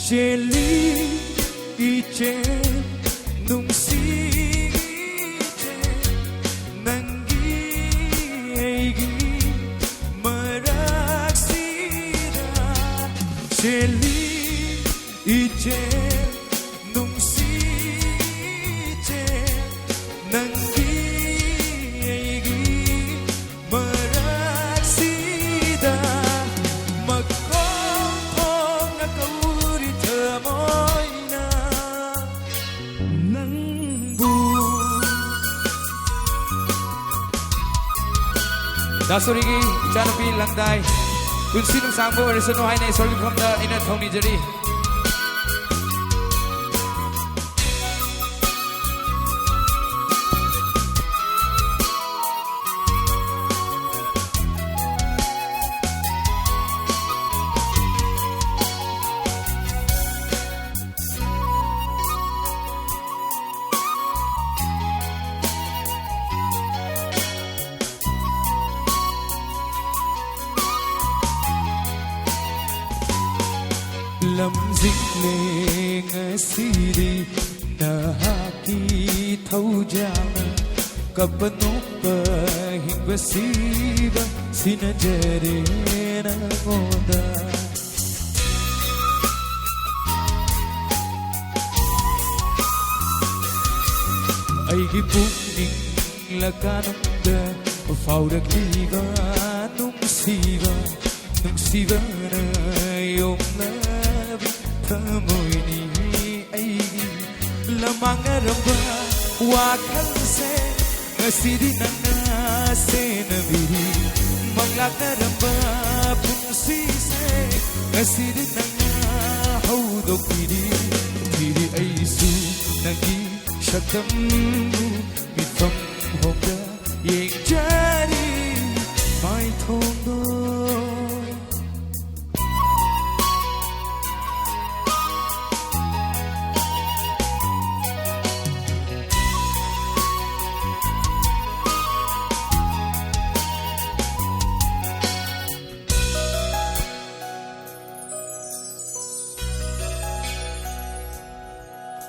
Chelli Echel Nungshi Echel Nangi Maraksida Chelli Echel Nungshi Echel Nangi Maraksida Dasurigi Chanapi Langdai Kunsin Sambo Resano Haine Solim from the inner Tony Jerry Lam dịch lệ ngã si đi na haki thâu giang cặp nốt bờ hình bờ si bờ xin jere na ngoda ai gi puning la kanum da phau da kiva nung siva na yom na Thamoy ni aigi lamang ramba wakal se ngasidi nana se nabi manglak ramba pumsi se ngasidi nana haudok diri aisu nagi shakam mitam hoga yek jari mai thondo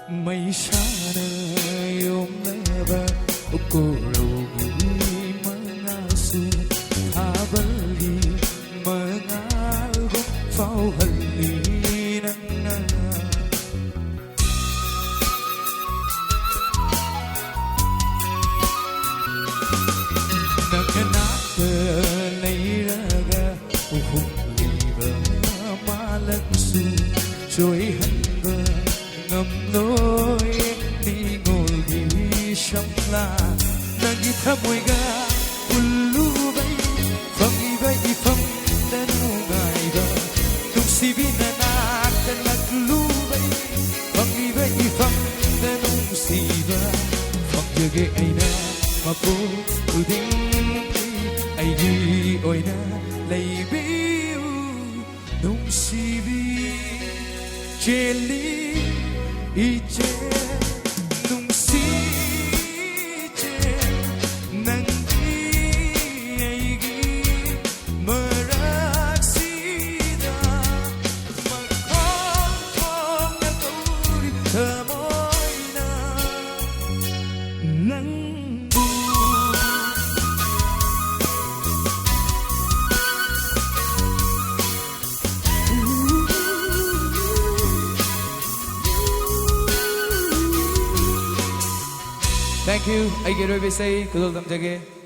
May sana yung naba ukurawi mga su habali mga album fauhali nang na naganaka layraga uhumliba malaksu joy hanga ngầm lối đi ngồi ghi sông la nagi thamoy ga ulu bay phong den ngai ga tung si bina nak den lu bay phong den si ba phong ge aina ma po uding ai gi oina lay biu nung si bi Chelli Echel Nungshi Echel Nangi Maraksida Makong thong na kauri thamoy na nang bu Thank you. I get over say, good old